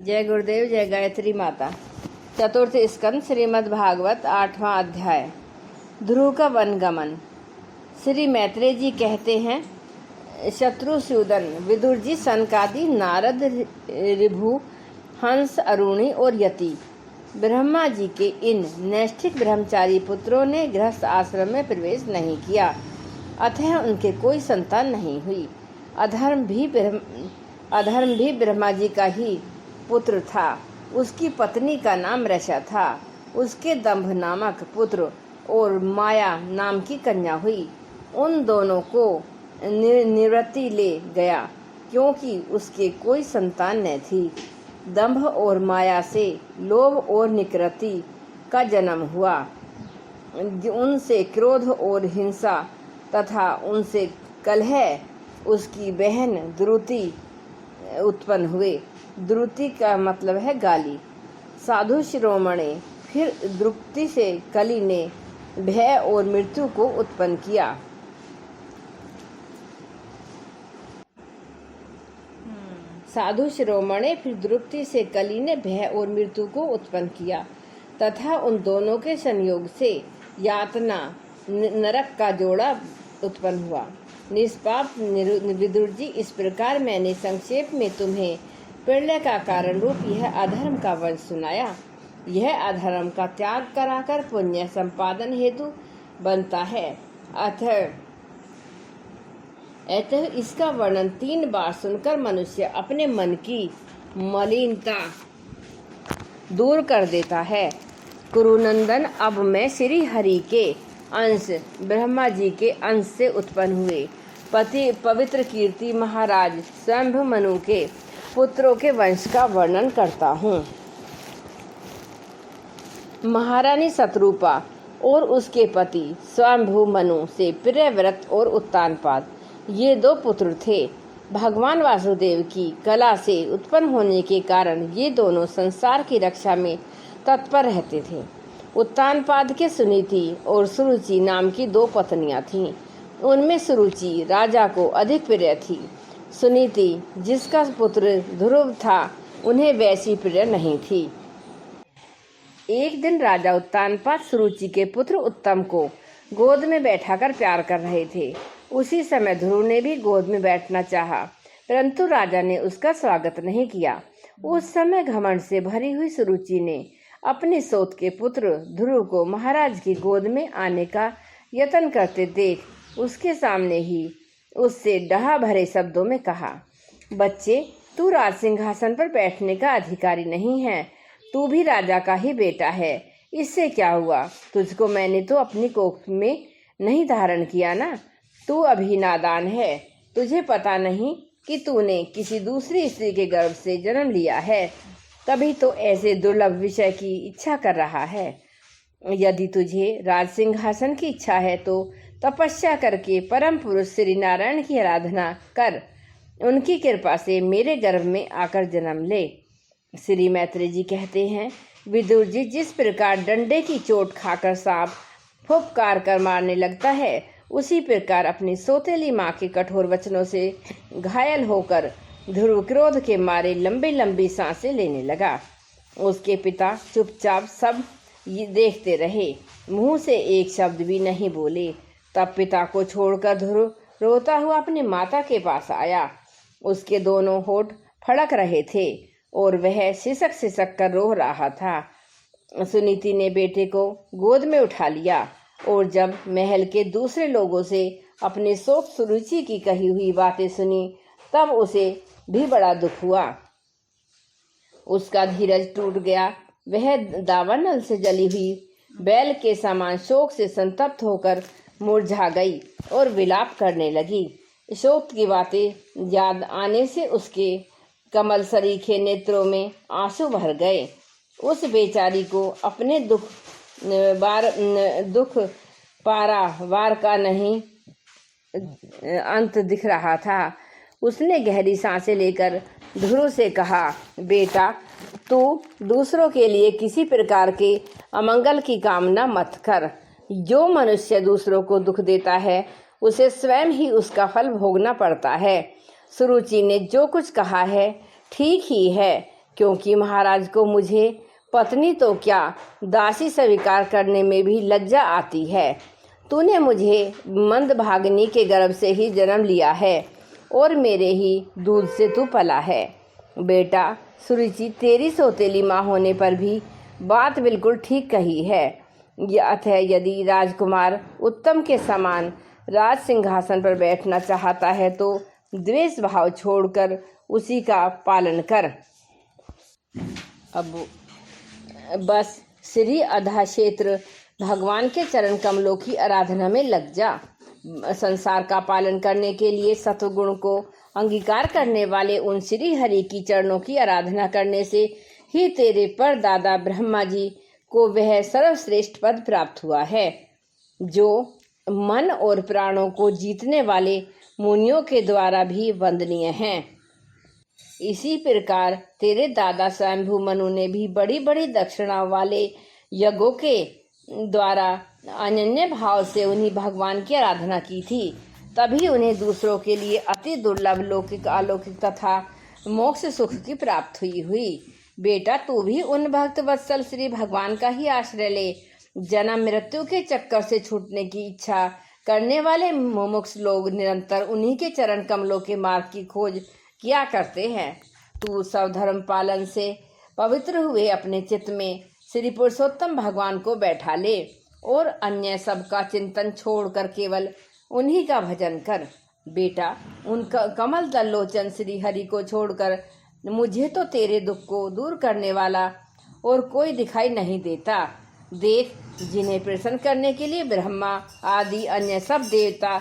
जय गुरुदेव, जय गायत्री माता। चतुर्थ स्कंद श्रीमद् भागवत 8वां अध्याय। ध्रुव का वनगमन। श्री मैत्रेय जी कहते हैं, शत्रुसूदन, विदुर जी, सनकादि, नारद, ऋभु, हंस, अरुणि और यति, ब्रह्मा जी के इन नैष्ठिक ब्रह्मचारी पुत्रों ने गृहस्थ आश्रम में प्रवेश नहीं किया, अतः उनके कोई संतान नहीं हुई। अधर्म भी ब्रह्मा जी का ही पुत्र था। उसकी पत्नी का नाम रक्षा था। उसके दंभ नामक पुत्र और माया नाम की कन्या हुई। उन दोनों को निवृत्ति ले गया, क्योंकि उसके कोई संतान न थी। दंभ और माया से लोभ और निकृति का जन्म हुआ। उनसे क्रोध और हिंसा तथा उनसे कलह उसकी बहन द्रुति उत्पन्न हुए। द्रुति का मतलब है गाली। साधु शिरोमणि फिर द्रुपति से कली ने भय और मृत्यु को उत्पन्न किया। साधु शिरोमणि फिर द्रुपति से कली ने भय और मृत्यु को उत्पन्न किया तथा उन दोनों के संयोग से यातना नरक का जोड़ा उत्पन्न हुआ। निष्पाप विदुर जी, इस प्रकार मैंने संक्षेप में तुम्हें प्रलय का कारण रूप यह अधर्म का वंश सुनाया। यह अधर्म का त्याग कराकर पुण्य संपादन हेतु बनता है। अतः इसका वर्णन 3 बार सुनकर मनुष्य अपने मन की मलिनता दूर कर देता है। कुरुनंदन, अब मैं श्री हरि के अंश ब्रह्मा जी के अंश से उत्पन्न हुए पवित्र कीर्ति महाराज स्वयंभु मनु के पुत्रों के वंश का वर्णन करता हूँ। महारानी शत्रुपा और उसके पति स्वयंभु मनु से प्रियव्रत और उत्तानपाद, ये 2 पुत्र थे। भगवान वासुदेव की कला से उत्पन्न होने के कारण ये दोनों संसार की रक्षा में तत्पर रहते थे। उत्तानपाद के सुनीति और सुरुचि नाम की 2 पत्नियां थीं। उनमें सुरुचि राजा को अधिक प्रिय थी। सुनीति, जिसका पुत्र ध्रुव था, उन्हें वैसी प्रिय नहीं थी। एक दिन राजा उत्तानपाद सुरुचि के पुत्र उत्तम को गोद में बैठाकर प्यार कर रहे थे। उसी समय ध्रुव ने भी गोद में बैठना चाहा, परंतु राजा ने उसका स्वागत नहीं किया। उस समय घमंड से भरी हुई सुरुचि ने अपने सौत के पुत्र ध्रुव को महाराज की गोद में आने का यत्न करते देख उसके सामने ही उससे डहा भरे शब्दों में कहा, बच्चे, तू राज सिंहासन पर बैठने का अधिकारी नहीं है। तू भी राजा का ही बेटा है। इससे क्या हुआ? तुझको मैंने तो अपनी कोख में नहीं धारण किया ना। तू अभी नादान है। तुझे पता नहीं कि तूने किसी दूसरी स्त्री के गर्भ से जन्म लिया है, तभी तो ऐसे दुर्लभ विषय की इच्छा कर रहा है। यदि तुझे राज सिंहासन की इच्छा है तो तपस्या करके परम पुरुष श्री नारायण की आराधना कर उनकी कृपा से मेरे गर्भ में आकर जन्म ले। श्री मैत्रेय जी कहते हैं, विदुर जी, जिस प्रकार डंडे की चोट खाकर सांप फुफकार कर मारने लगता है, उसी प्रकार अपनी सौतेली माँ के कठोर वचनों से घायल होकर ध्रुव क्रोध के मारे लंबी लंबी सांसें लेने लगा। उसके पिता चुपचाप सब देखते रहे, मुंह से एक शब्द भी नहीं बोले। तब पिता को छोड़कर ध्रुव रोता हुआ अपनी माता के पास आया। उसके दोनों होठ फड़क रहे थे और वह सिसक सिसक कर रो रहा था। सुनीति ने बेटे को गोद में उठा लिया और जब महल के दूसरे लोगों से अपने शोक सुरुचि की कही हुई बातें सुनी, तब उसे भी बड़ा दुख हुआ। उसका धीरज टूट गया। वह दावानल से जली हुई बैल के समान शोक से संतप्त होकर मुरझा गई और विलाप करने लगी। शोक की बातें याद आने से उसके कमल सरीखे नेत्रों में आंसू भर गए। उस बेचारी को अपने दुख पारावार का नहीं अंत दिख रहा था। उसने गहरी सांसें लेकर ध्रुव से कहा, बेटा, तू दूसरों के लिए किसी प्रकार के अमंगल की कामना मत कर। जो मनुष्य दूसरों को दुख देता है, उसे स्वयं ही उसका फल भोगना पड़ता है। सुरुचि ने जो कुछ कहा है ठीक ही है, क्योंकि महाराज को मुझे पत्नी तो क्या दासी स्वीकार करने में भी लज्जा आती है। तूने मुझे मंदभागिनी के गर्भ से ही जन्म लिया है और मेरे ही दूध से तू पला है। बेटा सुरुचि, तेरी सौतेली माँ होने पर भी बात बिल्कुल ठीक कही है। अतः यदि राजकुमार उत्तम के समान राज सिंहासन पर बैठना चाहता है तो द्वेष भाव छोड़कर उसी का पालन कर। अब बस श्री अधा क्षेत्र भगवान के चरण कमलों की आराधना में लग जा। संसार का पालन करने के लिए सत्वगुण को अंगीकार करने वाले उन श्री हरि की चरणों की आराधना करने से ही तेरे परदादा ब्रह्मा जी को वह सर्वश्रेष्ठ पद प्राप्त हुआ है जो मन और प्राणों को जीतने वाले मुनियों के द्वारा भी वंदनीय है। इसी प्रकार तेरे दादा स्वयंभू मनु ने भी बड़ी बड़ी दक्षिणा वाले यज्ञों के द्वारा अनन्य भाव से उन्हीं भगवान की आराधना की थी। तभी उन्हें दूसरों के लिए अति दुर्लभ लौकिक अलौकिक तथा मोक्ष सुख की प्राप्ति हुई। बेटा तू भी उन भक्त वत्सल श्री भगवान का ही आश्रय ले। जन्म मृत्यु के चक्कर से छूटने की इच्छा करने वाले मुमुक्ष लोग निरंतर उन्हीं के चरण कमलों के मार्ग की खोज किया करते हैं। तू सब धर्म पालन से पवित्र हुए अपने चित्त में श्री पुरुषोत्तम भगवान को बैठा ले और अन्य सबका चिंतन छोड़कर केवल उन्हीं का भजन कर। बेटा उनका कमल दल लोचन श्री हरि को छोड़कर मुझे तो तेरे दुख को दूर करने वाला और कोई दिखाई नहीं देता। देख, जिन्हें प्रसन्न करने के लिए ब्रह्मा आदि अन्य सब देवता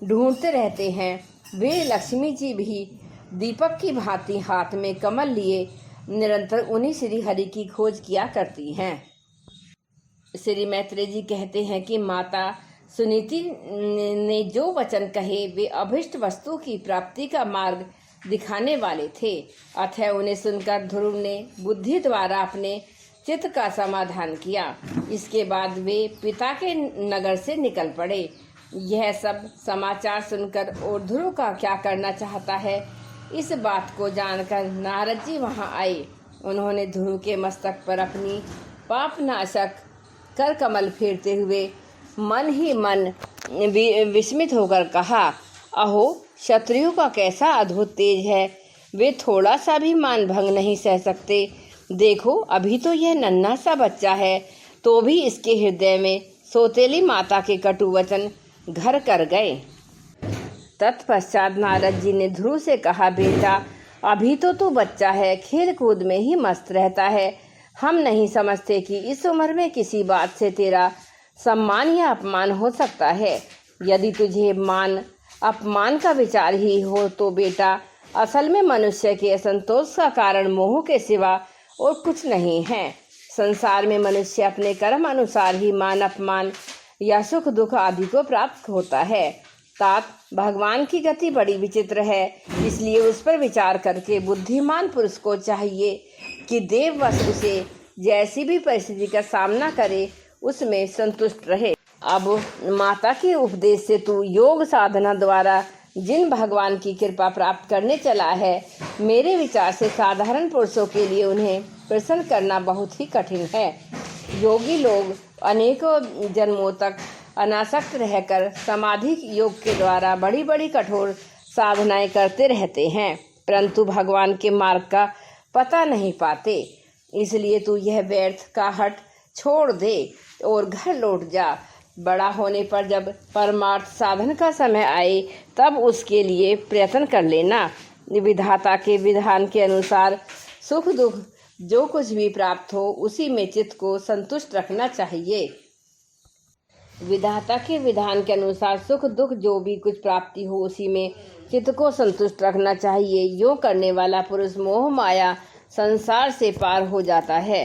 ढूंढते रहते हैं, वे लक्ष्मी जी भी दीपक की भांति हाथ में कमल लिए निरंतर उन्हीं श्री हरि की खोज किया करती हैं। श्री मैत्रेय जी कहते हैं कि माता सुनीति ने जो वचन कहे वे अभिष्ट वस्तु की प्राप्ति का मार्ग दिखाने वाले थे। अतः उन्हें सुनकर ध्रुव ने बुद्धि द्वारा अपने चित्त का समाधान किया। इसके बाद वे पिता के नगर से निकल पड़े। यह सब समाचार सुनकर और ध्रुव का क्या करना चाहता है, इस बात को जानकर नारद जी वहां आए। उन्होंने ध्रुव के मस्तक पर अपनी पापनाशक कर कमल फेरते हुए मन ही मन विस्मित होकर कहा, अहो क्षत्रियों का कैसा अद्भुत तेज है, वे थोड़ा सा भी मान भंग नहीं सह सकते। देखो, अभी तो यह नन्हा सा बच्चा है, तो भी इसके हृदय में सौतेली माता के कटु वचन घर कर गए। तत्पश्चात नारद जी ने ध्रुव से कहा, बेटा अभी तो तू बच्चा है, खेल कूद में ही मस्त रहता है। हम नहीं समझते कि इस उम्र में किसी बात से तेरा सम्मान या अपमान हो सकता है। यदि तुझे मान अपमान का विचार ही हो तो बेटा असल में मनुष्य के असंतोष का कारण मोह के सिवा और कुछ नहीं है। संसार में मनुष्य अपने कर्म अनुसार ही मान अपमान या सुख दुख आदि को प्राप्त होता है। तात भगवान की गति बड़ी विचित्र है, इसलिए उस पर विचार करके बुद्धिमान पुरुष को चाहिए कि देववश उसे जैसी भी परिस्थिति का सामना करे उसमें संतुष्ट रहे। अब माता के उपदेश से तू योग साधना द्वारा जिन भगवान की कृपा प्राप्त करने चला है, मेरे विचार से साधारण पुरुषों के लिए उन्हें प्रसन्न करना बहुत ही कठिन है। योगी लोग अनेकों जन्मों तक अनासक्त रहकर समाधि योग के द्वारा बड़ी बड़ी कठोर साधनाएं करते रहते हैं, परंतु भगवान के मार्ग का पता नहीं पाते। इसलिए तू यह व्यर्थ काहट छोड़ दे और घर लौट जा। बड़ा होने पर जब परमार्थ साधन का समय आए तब उसके लिए प्रयत्न कर लेना। विधाता के विधान के अनुसार सुख दुख जो कुछ भी प्राप्त हो उसी में चित्त को संतुष्ट रखना चाहिए। विधाता के विधान के अनुसार सुख दुख जो भी कुछ प्राप्ति हो उसी में चित्त को संतुष्ट रखना चाहिए। योग करने वाला पुरुष मोह माया संसार से पार हो जाता है।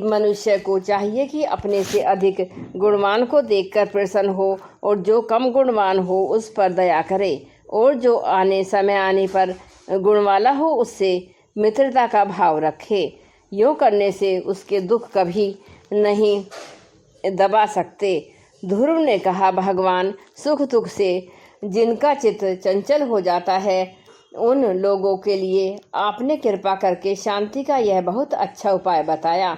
मनुष्य को चाहिए कि अपने से अधिक गुणवान को देखकर प्रसन्न हो और जो कम गुणवान हो उस पर दया करे, और जो समय आने पर गुणवाला हो उससे मित्रता का भाव रखे। यूँ करने से उसके दुख कभी नहीं दबा सकते। ध्रुव ने कहा, भगवान सुख दुख से जिनका चित्त चंचल हो जाता है उन लोगों के लिए आपने कृपा करके शांति का यह बहुत अच्छा उपाय बताया,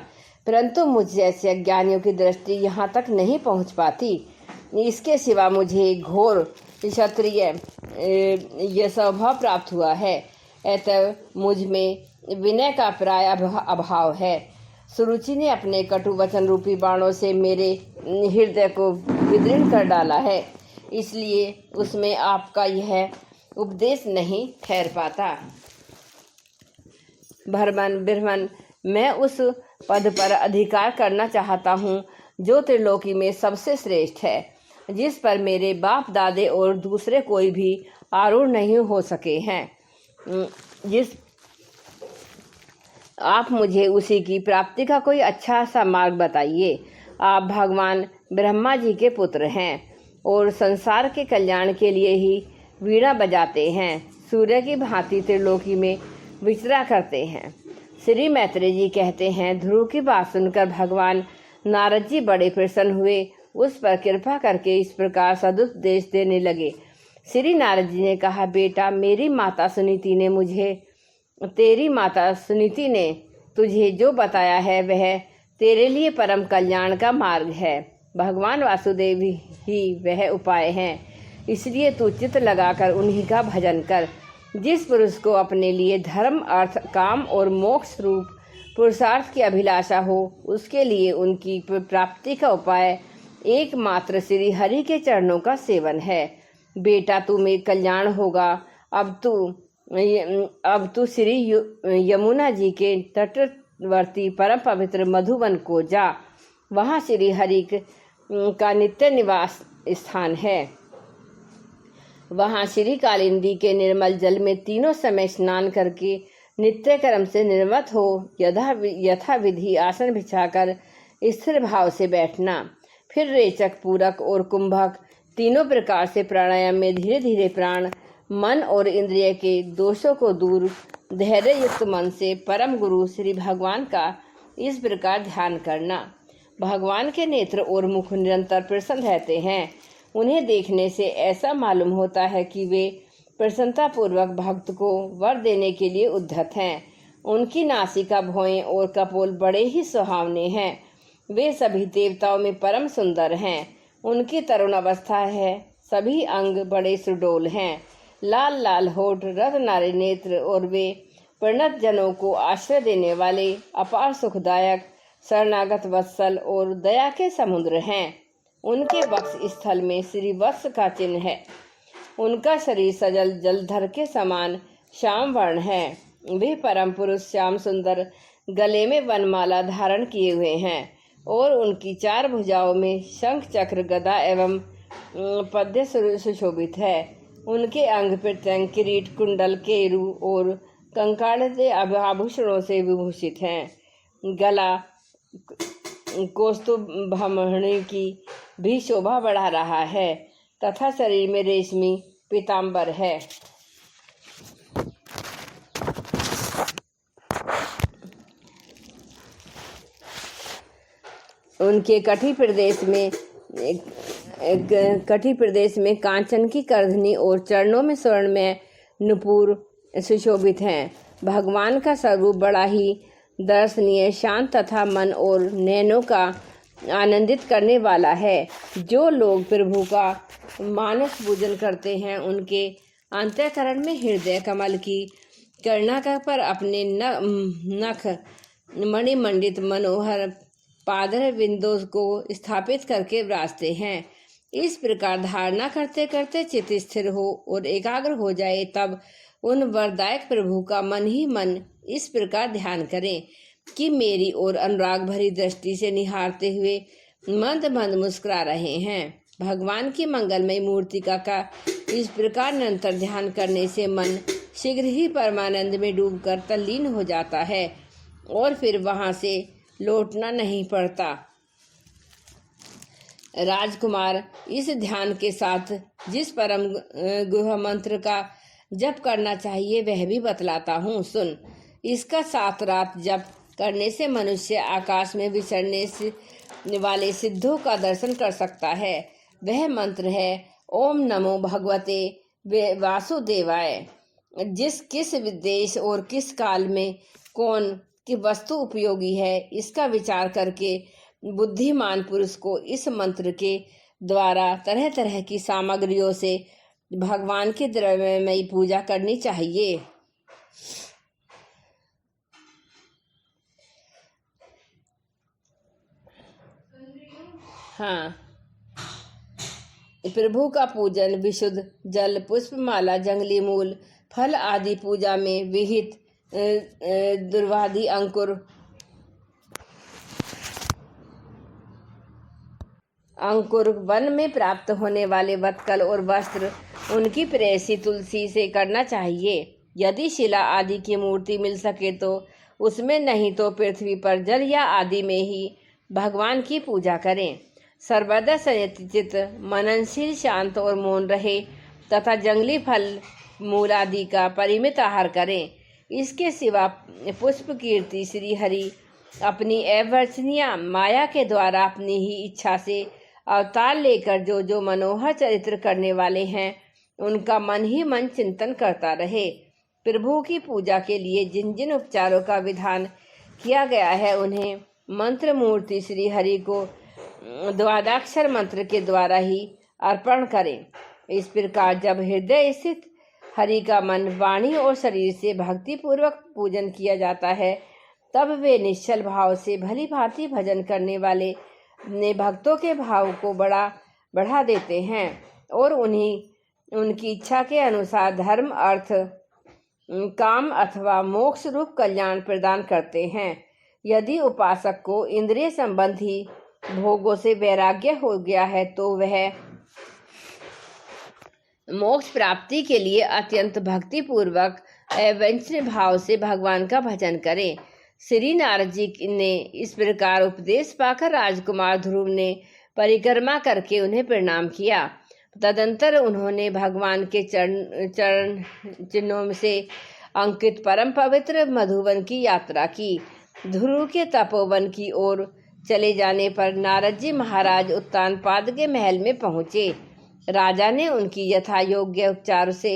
परंतु मुझ जैसे अज्ञानियों की दृष्टि यहाँ तक नहीं पहुँच पाती। इसके सिवा मुझे घोर क्षत्रिय यह स्वभाव प्राप्त हुआ है, अतः मुझ में विनय का प्राय अभाव है। सुरुचि ने अपने कटु वचन रूपी बाणों से मेरे हृदय को विदीर्ण कर डाला है, इसलिए उसमें आपका यह उपदेश नहीं ठहर पाता। ब्रह्मन, मैं उस पद पर अधिकार करना चाहता हूँ जो त्रिलोकी में सबसे श्रेष्ठ है, जिस पर मेरे बाप दादे और दूसरे कोई भी आरूढ़ नहीं हो सके हैं। जिस आप मुझे उसी की प्राप्ति का कोई अच्छा सा मार्ग बताइए। आप भगवान ब्रह्मा जी के पुत्र हैं और संसार के कल्याण के लिए ही वीणा बजाते हैं। सूर्य की भांति त्रिलोकी में विचरा करते हैं। श्री मैत्रेय जी कहते हैं, ध्रुव की बात सुनकर भगवान नारद जी बड़े प्रसन्न हुए, उस पर कृपा करके इस प्रकार सदुपदेश देने लगे। श्री नारद जी ने कहा, बेटा, तेरी माता सुनीति ने तुझे जो बताया है वह तेरे लिए परम कल्याण का मार्ग है। भगवान वासुदेव ही वह उपाय हैं, इसलिए तू चित्त लगाकर उन्हीं का भजन कर। जिस पुरुष को अपने लिए धर्म, अर्थ, काम और मोक्ष रूप पुरुषार्थ की अभिलाषा हो, उसके लिए उनकी प्राप्ति का उपाय एकमात्र श्री हरि के चरणों का सेवन है। बेटा, तुम्हें कल्याण होगा। अब तू श्री यमुना जी के तटवर्ती परम पवित्र मधुवन को जा। वहाँ श्री हरि का नित्य निवास स्थान है। वहाँ श्री कालिंदी के निर्मल जल में तीनों समय स्नान करके नित्य कर्म से निर्मत हो यथा विधि आसन बिछाकर स्थिर भाव से बैठना। फिर रेचक, पूरक और कुंभक तीनों प्रकार से प्राणायाम में धीरे धीरे प्राण, मन और इंद्रिय के दोषों को दूर धैर्य युक्त मन से परम गुरु श्री भगवान का इस प्रकार ध्यान करना। भगवान के नेत्र और मुख निरंतर प्रसन्न रहते हैं। उन्हें देखने से ऐसा मालूम होता है कि वे प्रसन्नतापूर्वक भक्त को वर देने के लिए उद्धत हैं। उनकी नासिका, भौहें और कपोल बड़े ही सुहावने हैं। वे सभी देवताओं में परम सुंदर हैं। उनकी तरुण अवस्था है। सभी अंग बड़े सुडोल हैं। लाल लाल होठ, रत्नारे नेत्र और वे परिणत जनों को आश्रय देने वाले अपार सुखदायक, शरणागत वत्सल और दया के समुद्र हैं। उनके वक्ष स्थल में श्री वत्स का चिन्ह है। उनका शरीर सजल जलधर के समान श्याम वर्ण है। वे परम पुरुष श्याम सुंदर गले में वनमाला धारण किए हुए हैं और उनकी चार भुजाओं में शंख, चक्र, गदा एवं पद्य सुशोभित है। उनके अंग प्रत्यंग किरीट, कुंडल, केरू और कंकाड़ते आभूषणों से विभूषित हैं। गला कौस्तुभमणि की भी शोभा बढ़ा रहा है तथा शरीर में रेशमी पीताम्बर है। उनके कटी प्रदेश में कांचन की करधनी और चरणों में स्वर्ण में नुपुर सुशोभित हैं। भगवान का स्वरूप बड़ा ही दर्शनीय, शांत तथा मन और नैनों का आनंदित करने वाला है। जो लोग प्रभु का मानस पूजन करते हैं, उनके अंतःकरण में हृदय कमल की कर्णिका पर अपने नख मणिमंडित मनोहर पादर बिंदों को स्थापित करके विराजते हैं। इस प्रकार धारणा करते करते चित्त स्थिर हो और एकाग्र हो जाए, तब उन वरदायक प्रभु का मन ही मन इस प्रकार ध्यान करें कि मेरी ओर अनुराग भरी दृष्टि से निहारते हुए मंद मंद मुस्कुरा रहे हैं। भगवान की मंगलमय मूर्ति का इस प्रकार निरंतर ध्यान करने से मन शीघ्र ही परमानंद में डूबकर तल्लीन हो जाता है और फिर वहां से लौटना नहीं पड़ता। राजकुमार, इस ध्यान के साथ जिस परम गुह मंत्र का जप करना चाहिए वह भी बतलाता हूँ, सुन। इसका 7 रात जप करने से मनुष्य आकाश में विचरने वाले सिद्धों का दर्शन कर सकता है। वह मंत्र है, ओम नमो भगवते वासुदेवाय। किस देश और किस काल में कौन की वस्तु उपयोगी है, इसका विचार करके बुद्धिमान पुरुष को इस मंत्र के द्वारा तरह तरह की सामग्रियों से भगवान की द्रव्यमयी पूजा करनी चाहिए। हाँ, प्रभु का पूजन विशुद्ध जल, पुष्पमाला, जंगली मूल, फल आदि पूजा में विहित दुर्वादि अंकुर, वन में प्राप्त होने वाले वत्कल और वस्त्र उनकी प्रेयसी तुलसी से करना चाहिए। यदि शिला आदि की मूर्ति मिल सके तो उसमें, नहीं तो पृथ्वी पर जल या आदि में ही भगवान की पूजा करें। सर्वदा संयत, मननशील, शांत और मौन रहे तथा जंगली फल मूल आदि का परिमित आहार करें। इसके सिवा पुष्प कीर्ति श्री हरि अपनी अवर्चनीय माया के द्वारा अपनी ही इच्छा से अवतार लेकर जो मनोहर चरित्र करने वाले हैं उनका मन ही मन चिंतन करता रहे। प्रभु की पूजा के लिए जिन जिन उपचारों का विधान किया गया है उन्हें मंत्र मूर्ति श्री हरि को द्वादशाक्षर मंत्र के द्वारा ही अर्पण करें। इस प्रकार जब हृदय स्थित हरि का मन, वाणी और शरीर से भक्ति पूर्वक पूजन किया जाता है, तब वे निश्चल भाव से भली भांति भजन करने वाले ने भक्तों के भाव को बढ़ा देते हैं और उनकी इच्छा के अनुसार धर्म, अर्थ, काम अथवा मोक्ष रूप कल्याण प्रदान करते हैं। यदि उपासक को इंद्रिय संबंधी भोगों से वैराग्य हो गया है तो वह मोक्ष प्राप्ति के लिए अत्यंत भक्ति पूर्वक अवंचनीय भाव से भगवान का भजन करे। श्री नारद जी ने इस प्रकार उपदेश पाकर राजकुमार ध्रुव ने परिक्रमा करके उन्हें प्रणाम किया। तदंतर उन्होंने भगवान के चरण चिन्हों से अंकित परम पवित्र मधुवन की यात्रा की। ध्रुव के तपोवन की ओर चले जाने पर नारद जी महाराज उत्तानपाद के महल में पहुंचे। राजा ने उनकी यथा योग्य उपचार से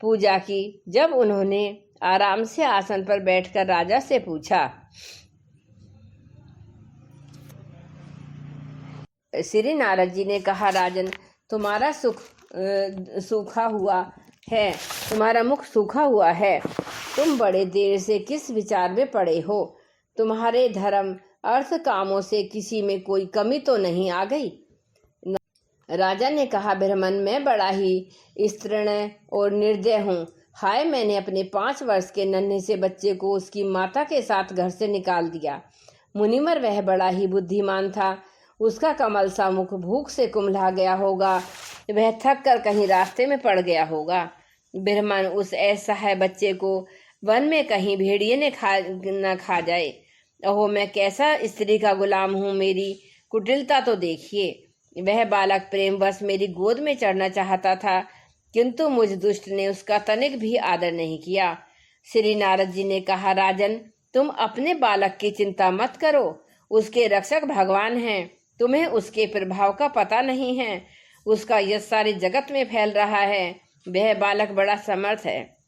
पूजा की। जब उन्होंने आराम से आसन पर बैठकर राजा से पूछा, श्री नारद जी ने कहा, राजन, तुम्हारा तुम्हारा मुख सूखा हुआ है। तुम बड़े देर से किस विचार में पड़े हो? तुम्हारे धर्म, अर्थ, कामों से किसी में कोई कमी तो नहीं आ गई? राजा ने कहा, ब्राह्मण, मैं बड़ा ही स्त्रीण और निर्दय हूँ। हाय, मैंने अपने 5 वर्ष के नन्हे से बच्चे को उसकी माता के साथ घर से निकाल दिया। मुनिवर, वह बड़ा ही बुद्धिमान था। उसका कमल सा मुख भूख से कुम्हला गया होगा। वह थक कर कहीं रास्ते में पड़ गया होगा। ब्राह्मण, उस असहाय बच्चे को वन में कहीं भेड़िए ने न खा जाए। ओहो, मैं कैसा स्त्री का गुलाम हूँ, मेरी कुटिलता तो देखिए। वह बालक प्रेमवश मेरी गोद में चढ़ना चाहता था, किंतु मुझ दुष्ट ने उसका तनिक भी आदर नहीं किया। श्री नारद जी ने कहा, राजन, तुम अपने बालक की चिंता मत करो। उसके रक्षक भगवान हैं। तुम्हें उसके प्रभाव का पता नहीं है। उसका यश सारे जगत में फैल रहा है। वह बालक बड़ा समर्थ है।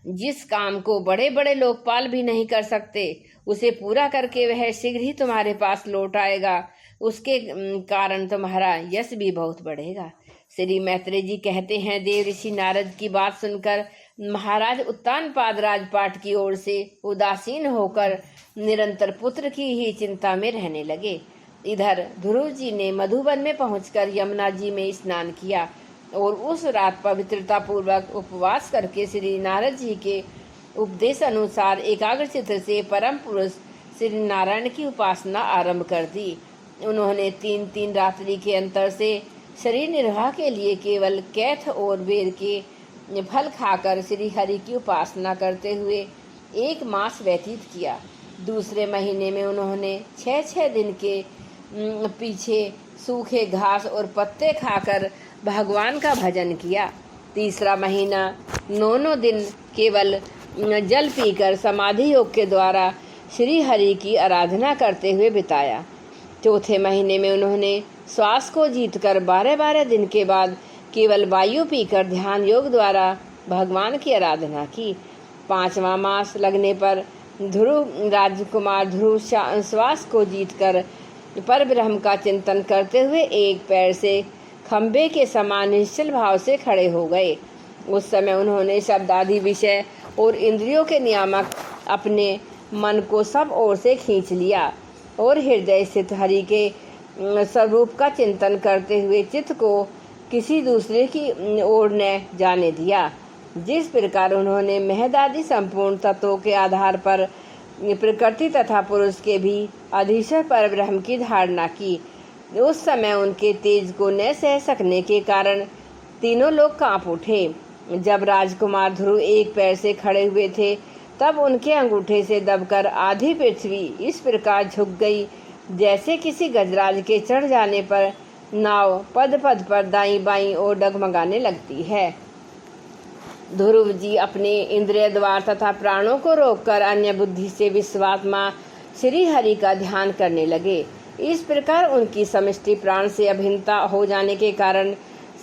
जिस काम को बड़े बड़े लोकपाल भी नहीं कर सकते, उसे पूरा करके वह शीघ्र ही तुम्हारे पास लौट आएगा। उसके कारण तुम्हारा यश भी बहुत बढ़ेगा। श्री मैत्रेय जी कहते हैं, देव ऋषि नारद की बात सुनकर महाराज उत्तानपाद राजपाट की ओर से उदासीन होकर निरंतर पुत्र की ही चिंता में रहने लगे। इधर ध्रुव जी ने मधुवन में पहुंचकर यमुना जी में स्नान किया और उस रात पवित्रता पूर्वक उपवास करके श्री नारद जी के उपदेश अनुसार एकाग्रचित्त से परम पुरुष श्री नारायण की उपासना आरंभ कर दी। उन्होंने 3 रात्रि के अंतर से शरीर निर्वाह के लिए केवल कैथ और बेर के फल खाकर श्री हरि की उपासना करते हुए 1 मास व्यतीत किया। दूसरे महीने में उन्होंने 6 दिन के पीछे सूखे घास और पत्ते खाकर भगवान का भजन किया। तीसरा महीना 9 दिन केवल जल पीकर समाधि योग के द्वारा श्री हरि की आराधना करते हुए बिताया। चौथे महीने में उन्होंने श्वास को जीतकर 12 दिन के बाद केवल वायु पीकर ध्यान योग द्वारा भगवान की आराधना की। 5वां मास लगने पर ध्रुव राजकुमार ध्रुव श्वास को जीतकर पर ब्रह्म का चिंतन करते हुए एक पैर से खंबे के समान निश्चल भाव से खड़े हो गए। उस समय उन्होंने शब्द आदि विषय और इंद्रियों के नियामक अपने मन को सब ओर से खींच लिया और हृदय स्थित हरि के स्वरूप का चिंतन करते हुए चित्त को किसी दूसरे की ओर न जाने दिया। जिस प्रकार उन्होंने महदादि संपूर्ण तत्वों के आधार पर प्रकृति तथा पुरुष के भी अधीश्वर पर ब्रह्म की धारणा की, उस समय उनके तेज को न सह सकने के कारण तीनों लोग कांप उठे। जब राजकुमार ध्रुव एक पैर से खड़े हुए थे तब उनके अंगूठे से दबकर आधी पृथ्वी इस प्रकार झुक गई जैसे किसी गजराज के चढ़ जाने पर नाव पद पद पर दाईं बाईं ओर डगमगाने लगती है। ध्रुव जी अपने इंद्रिय द्वार तथा प्राणों को रोककर अन्य बुद्धि से विश्वात्मा श्री हरि का ध्यान करने लगे। इस प्रकार उनकी समष्टि प्राण से अभिन्नता हो जाने के कारण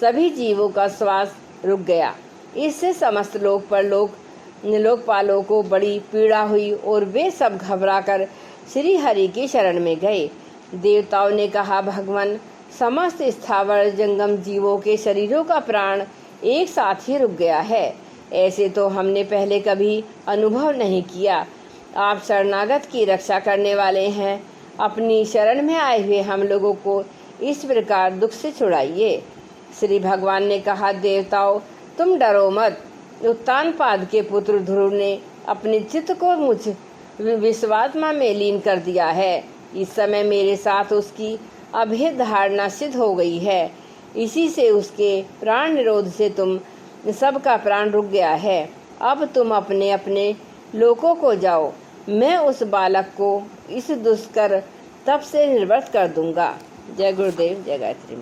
सभी जीवों का श्वास रुक गया। इससे समस्त लोक पर लोकपालों को बड़ी पीड़ा हुई और वे सब घबराकर श्री हरि की शरण में गए। देवताओं ने कहा, भगवान, समस्त स्थावर जंगम जीवों के शरीरों का प्राण एक साथ ही रुक गया है। ऐसे तो हमने पहले कभी अनुभव नहीं किया। आप शरणागत की रक्षा करने वाले हैं। अपनी शरण में आए हुए हम लोगों को इस प्रकार दुख से छुड़ाइए। श्री भगवान ने कहा, देवताओं, तुम डरो मत। उत्तानपाद के पुत्र ध्रुव ने अपने चित्त को मुझ विश्वात्मा में लीन कर दिया है। इस समय मेरे साथ उसकी अभेद धारणा सिद्ध हो गई है। इसी से उसके प्राण निरोध से तुम सबका प्राण रुक गया है। अब तुम अपने अपने लोकों को जाओ। मैं उस बालक को इस दुष्कर तप से निर्वृत्त कर दूंगा। जय गुरुदेव, जय गायत्री।